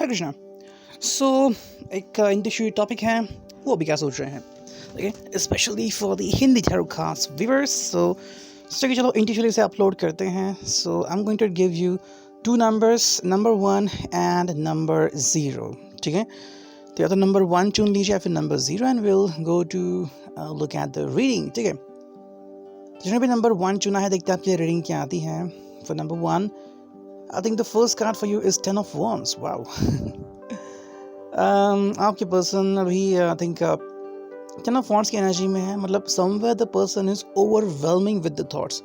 कृष्णा। सो एक interesting topic है, वो अभी क्या सोच रहे हैं, okay, especially for the Hindi tarot cards viewers. So चलिए चलो इंडिविजुअली से अपलोड करते हैं। So I am going to give you two numbers, number 1 and number 0। ठीक है, तो या तो नंबर 1 चुन लीजिए या फिर number 0 and will go to look at the reading. ठीक है, जिन्होंने भी नंबर 1 चुना है, देखते हैं आपकी रीडिंग क्या आती है। For number 1, I think the first card for you is 10 of Wands. Wow. आपके पर्सन अभी आई थिंक 10 of Wands की एनर्जी में है। मतलब somewhere the person is overwhelming with the thoughts.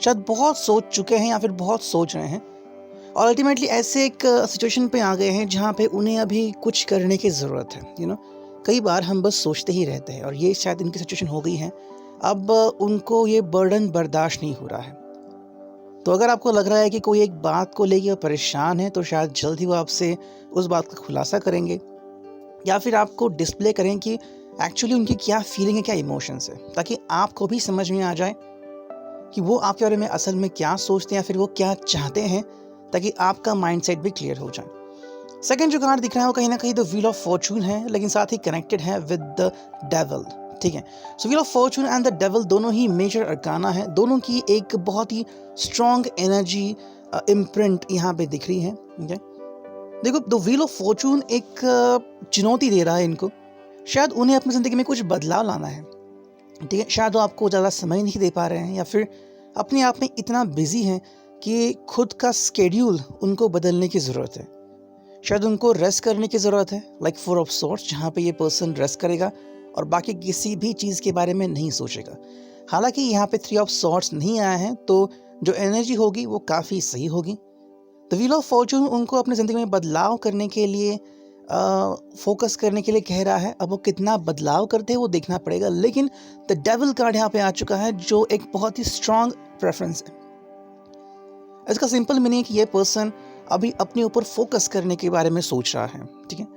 शायद बहुत सोच चुके हैं या फिर बहुत सोच रहे हैं और अल्टीमेटली ऐसे एक सिचुएशन पे आ गए हैं जहाँ पे उन्हें अभी कुछ करने की ज़रूरत है। कई बार हम बस सोचते ही रहते हैं और ये शायद इनकी सिचुएशन हो गई है। अब उनको ये बर्डन बर्दाश्त नहीं हो रहा है। तो अगर आपको लग रहा है कि कोई एक बात को लेकर परेशान है, तो शायद जल्द ही वो आपसे उस बात का खुलासा करेंगे या फिर आपको डिस्प्ले करें कि एक्चुअली उनकी क्या फीलिंग है, क्या इमोशंस है, ताकि आपको भी समझ में आ जाए कि वो आपके बारे में असल में क्या सोचते हैं या फिर वो क्या चाहते हैं, ताकि आपका माइंडसेट भी क्लियर हो जाए। सेकंड जो कार्ड दिख रहा है वो कहीं ना कहीं द व्हील ऑफ फॉर्चून है, लेकिन साथ ही कनेक्टेड है विद द डेविल। ठीक है, so wheel of fortune and the devil दोनों ही मेजर अरकाना है। दोनों की एक बहुत ही स्ट्रॉन्ग एनर्जी इम्प्रिंट यहाँ पे दिख रही है। okay? देखो, द व्हील ऑफ फॉर्चून एक चुनौती दे रहा है इनको। शायद उन्हें अपनी ज़िंदगी में कुछ बदलाव लाना है। ठीक है, शायद वो आपको ज़्यादा समय नहीं दे पा रहे हैं या फिर अपने आप में इतना बिजी हैं कि खुद का स्केड्यूल उनको बदलने की ज़रूरत है। शायद उनको रेस्ट करने की ज़रूरत है, लाइक 4 ऑफ सॉर्ड्स, जहाँ पे ये पर्सन रेस्ट करेगा और बाकी किसी भी चीज़ के बारे में नहीं सोचेगा। हालांकि यहाँ पे 3 ऑफ सॉर्ड्स नहीं आया है, तो जो एनर्जी होगी वो काफ़ी सही होगी। द व्हील ऑफ फॉर्चून उनको अपनी ज़िंदगी में बदलाव करने के लिए फोकस करने के लिए कह रहा है। अब वो कितना बदलाव करते हैं वो देखना पड़ेगा, लेकिन द डेविल कार्ड यहाँ पे आ चुका है, जो एक बहुत ही स्ट्रांग प्रेफरेंस है। इसका सिंपल मीनिंग है कि ये पर्सन अभी अपने ऊपर फोकस करने के बारे में सोच रहा है। ठीक है,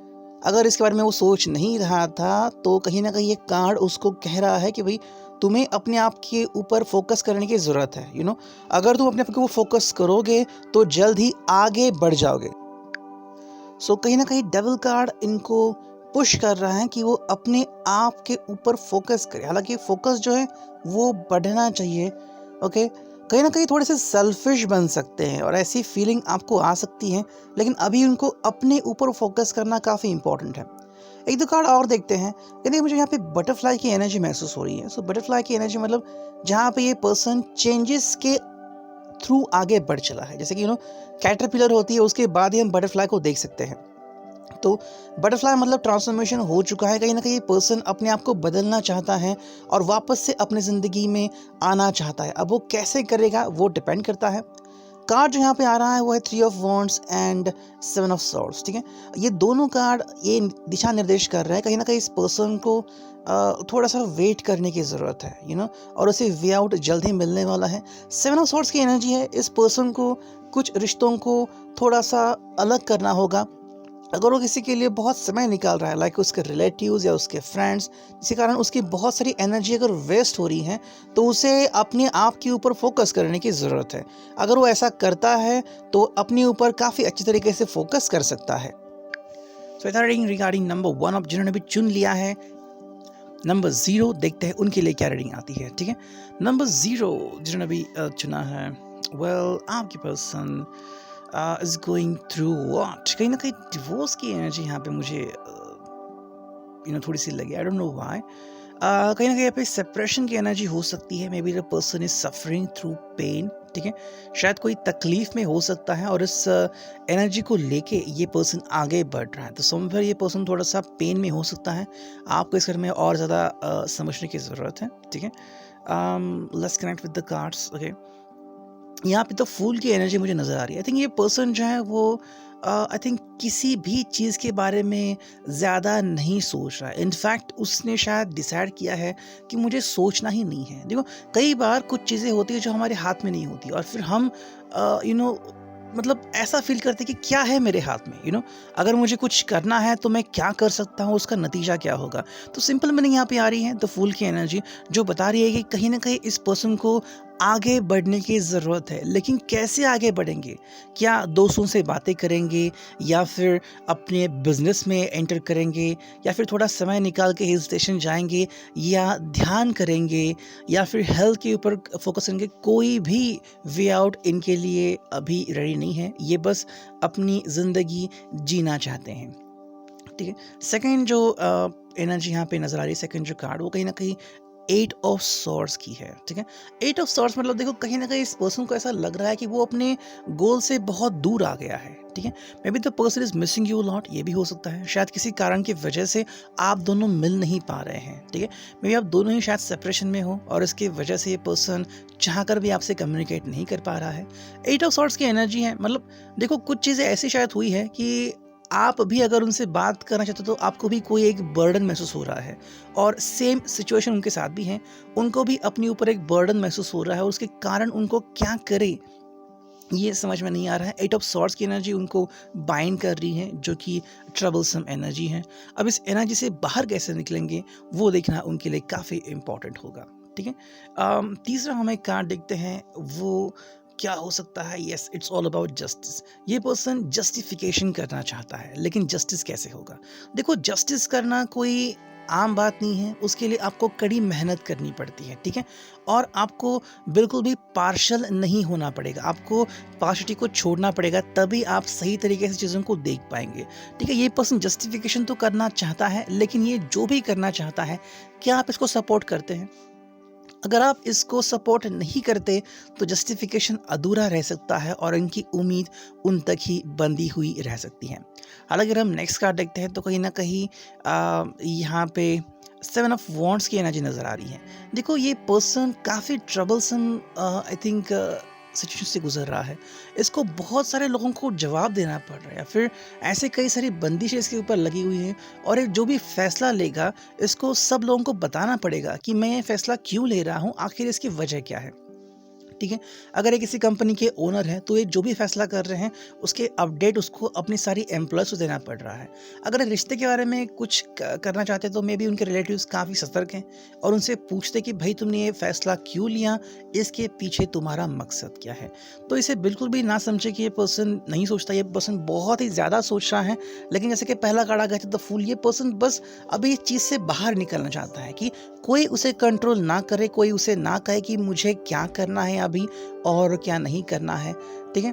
अगर इसके बारे में वो सोच नहीं रहा था, तो कहीं ना कहीं ये कार्ड उसको कह रहा है कि भाई तुम्हें अपने आप के ऊपर फोकस करने की ज़रूरत है। अगर तुम अपने आप के ऊपर फोकस करोगे तो जल्द ही आगे बढ़ जाओगे। सो कहीं ना कहीं डेविल कार्ड इनको पुश कर रहा है कि वो अपने आप के ऊपर फोकस करे। हालांकि फोकस जो है वो बढ़ना चाहिए। ओके, कहीं ना कहीं थोड़े से सेल्फिश बन सकते हैं और ऐसी फीलिंग आपको आ सकती है, लेकिन अभी उनको अपने ऊपर फोकस करना काफ़ी इंपॉर्टेंट है। एक दो कार्ड और देखते हैं। यानी मुझे यहाँ पे बटरफ्लाई की एनर्जी महसूस हो रही है। सो बटरफ्लाई की एनर्जी मतलब जहाँ पे ये पर्सन चेंजेस के थ्रू आगे बढ़ चला है। जैसे कि कैटरपिलर होती है, उसके बाद ही हम बटरफ्लाई को देख सकते हैं। तो बटरफ्लाई मतलब ट्रांसफॉर्मेशन हो चुका है। कहीं ना कहीं पर्सन अपने आप को बदलना चाहता है और वापस से अपनी ज़िंदगी में आना चाहता है। अब वो कैसे करेगा वो डिपेंड करता है। कार्ड जो यहाँ पे आ रहा है वो है 3 of wands and 7 of swords. ठीक है, ये दोनों कार्ड ये दिशा निर्देश कर रहे हैं कहीं ना कहीं इस पर्सन को थोड़ा सा वेट करने की ज़रूरत है, और उसे वे आउट जल्द ही मिलने वाला है। 7 ऑफ सॉर्ड्स की एनर्जी है, इस पर्सन को कुछ रिश्तों को थोड़ा सा अलग करना होगा। अगर वो किसी के लिए बहुत समय निकाल रहा है, लाइक उसके रिलेटिव्स या उसके फ्रेंड्स, जिसके कारण उसकी बहुत सारी एनर्जी अगर वेस्ट हो रही है, तो उसे अपने आप के ऊपर फोकस करने की ज़रूरत है। अगर वो ऐसा करता है तो अपने ऊपर काफ़ी अच्छी तरीके से फोकस कर सकता है। सो रीडिंग रिगार्डिंग नंबर 1 अब जिन्होंने भी चुन लिया है। नंबर 0 देखते हैं उनके लिए क्या रीडिंग आती है। ठीक है, नंबर 0 जिन्होंने भी चुना है, वेल आपकी person is going through what? कहीं ना कहीं डिवोर्स की एनर्जी यहाँ पे मुझे थोड़ी सी लगी। I don't know why. कहीं ना कहीं यहाँ पे सेपरेशन की एनर्जी हो सकती है। Maybe the person is suffering through pain. ठीक है, शायद कोई तकलीफ में हो सकता है और इस एनर्जी को लेके ये पर्सन आगे बढ़ रहा है। तो समवेयर ये पर्सन थोड़ा सा पेन में हो सकता है। आपको इस में और ज़्यादा समझने की ज़रूरत है। ठीक है, let's connect with the cards. Okay, यहाँ पे तो फूल की एनर्जी मुझे नज़र आ रही है। आई थिंक ये पर्सन जो है वो आई थिंक किसी भी चीज़ के बारे में ज़्यादा नहीं सोच रहा है। इनफैक्ट उसने शायद डिसाइड किया है कि मुझे सोचना ही नहीं है। देखो, कई बार कुछ चीज़ें होती है जो हमारे हाथ में नहीं होती और फिर हम मतलब ऐसा फील करते कि क्या है मेरे हाथ में। अगर मुझे कुछ करना है तो मैं क्या कर सकता हूँ, उसका नतीजा क्या होगा। तो सिंपल मीनिंग यहाँ पे आ रही है द फूल की एनर्जी, जो बता रही है कि कहीं ना कहीं इस पर्सन को आगे बढ़ने की ज़रूरत है, लेकिन कैसे आगे बढ़ेंगे? क्या दोस्तों से बातें करेंगे, या फिर अपने बिज़नेस में एंटर करेंगे, या फिर थोड़ा समय निकाल के हिल स्टेशन जाएँगे, या ध्यान करेंगे, या फिर हेल्थ के ऊपर फ़ोकस करेंगे? कोई भी वे आउट इनके लिए अभी रेडी नहीं है। ये बस अपनी ज़िंदगी जीना चाहते हैं। ठीक है? सेकंड जो एनर्जी यहाँ पे नज़र आ रही है, सेकंड जो कार्ड, वो कहीं न कहीं एट ऑफ सॉर्ड्स की है। ठीक है? एट ऑफ सॉर्ड्स मतलब देखो, कहीं न कहीं इस पर्सन को ऐसा लग रहा है कि वो अपने गोल से बहुत दूर आ गया है। ठीक है? Maybe the person is missing you a lot, ये भी हो सकता है। शायद किसी कारण की वजह से आप दोनों मिल नहीं पा रहे हैं। ठीक है? मे बी आप दोनों ही शायद सेपरेशन में हो, और इसकी वजह से ये पर्सन चाहकर भी आपसे कम्युनिकेट नहीं कर पा रहा है। एट ऑफ सॉर्ड्स की एनर्जी है, मतलब देखो कुछ चीज़ें ऐसी शायद हुई है कि आप भी अगर उनसे बात करना चाहते हो तो आपको भी कोई एक बर्डन महसूस हो रहा है, और सेम सिचुएशन उनके साथ भी है। उनको भी अपने ऊपर एक बर्डन महसूस हो रहा है, और उसके कारण उनको क्या करें ये समझ में नहीं आ रहा है। एट ऑफ सॉर्ड्स की एनर्जी उनको बाइंड कर रही है, जो कि ट्रबलसम एनर्जी है। अब इस एनर्जी से बाहर कैसे निकलेंगे वो देखना उनके लिए काफ़ी इम्पोर्टेंट होगा। ठीक है? तीसरा हम एक कार्ड देखते हैं, वो क्या हो सकता है? Yes, it's all about justice. ये पर्सन जस्टिफिकेशन करना चाहता है, लेकिन जस्टिस कैसे होगा? देखो, जस्टिस करना कोई आम बात नहीं है, उसके लिए आपको कड़ी मेहनत करनी पड़ती है। ठीक है? और आपको बिल्कुल भी पार्शल नहीं होना पड़ेगा, आपको पार्शियलिटी को छोड़ना पड़ेगा, तभी आप सही तरीके से चीज़ों को देख पाएंगे। ठीक है? ये पर्सन जस्टिफिकेशन तो करना चाहता है, लेकिन ये जो भी करना चाहता है, क्या आप इसको सपोर्ट करते हैं? अगर आप इसको सपोर्ट नहीं करते तो जस्टिफिकेशन अधूरा रह सकता है, और इनकी उम्मीद उन तक ही बंधी हुई रह सकती है। हालांकि अगर हम नेक्स्ट कार्ड देखते हैं तो कहीं ना कहीं यहाँ पे सेवन ऑफ वॉन्ड्स की एनर्जी नज़र आ रही है। देखो, ये पर्सन काफ़ी ट्रबलसम आई थिंक सिचुएशन से गुजर रहा है। इसको बहुत सारे लोगों को जवाब देना पड़ रहा है, या फिर ऐसे कई सारी बंदिशें इसके ऊपर लगी हुई हैं, और ये जो भी फैसला लेगा इसको सब लोगों को बताना पड़ेगा कि मैं ये फैसला क्यों ले रहा हूँ, आखिर इसकी वजह क्या है। ठीक है? अगर ये किसी कंपनी के ओनर हैं तो ये जो भी फैसला कर रहे हैं उसके अपडेट उसको अपनी सारी एम्प्लॉयज़ को देना पड़ रहा है। अगर रिश्ते के बारे में कुछ करना चाहते हैं तो मे बी उनके रिलेटिव्स काफ़ी सतर्क हैं, और उनसे पूछते कि भाई तुमने ये फैसला क्यों लिया, इसके पीछे तुम्हारा मकसद क्या है। तो इसे बिल्कुल भी ना समझे कि ये पर्सन नहीं सोचता, ये पर्सन बहुत ही ज़्यादा सोच रहा है। लेकिन जैसे कि पहला कार्ड आ गया था द फूल, ये पर्सन बस अभी इस चीज़ से बाहर निकलना चाहता है कि कोई उसे कंट्रोल ना करे, कोई उसे ना कहे कि मुझे क्या करना है अभी और क्या नहीं करना है। ठीक है?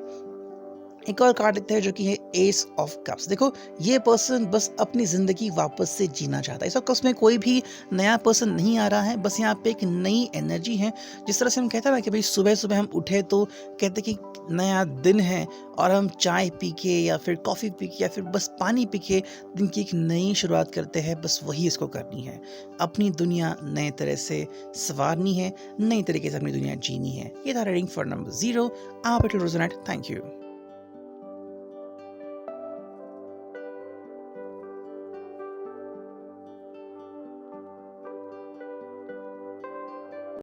एक और कार्ड देखते हैं जो कि है एस ऑफ कप्स। देखो, ये पर्सन बस अपनी ज़िंदगी वापस से जीना चाहता है। एस ऑफ कप्स में कोई भी नया पर्सन नहीं आ रहा है, बस यहाँ पे एक नई एनर्जी है। जिस तरह से हम कहते हैं ना कि भाई सुबह सुबह हम उठे तो कहते कि नया दिन है, और हम चाय पी के या फिर कॉफ़ी पी के या फिर बस पानी पी के दिन की एक नई शुरुआत करते हैं। बस वही इसको करनी है, अपनी दुनिया नए तरह से संवारनी है, नई तरीके से अपनी दुनिया जीनी है। ये था रीडिंग फॉर नंबर 0। आप it will resonate. Thank you.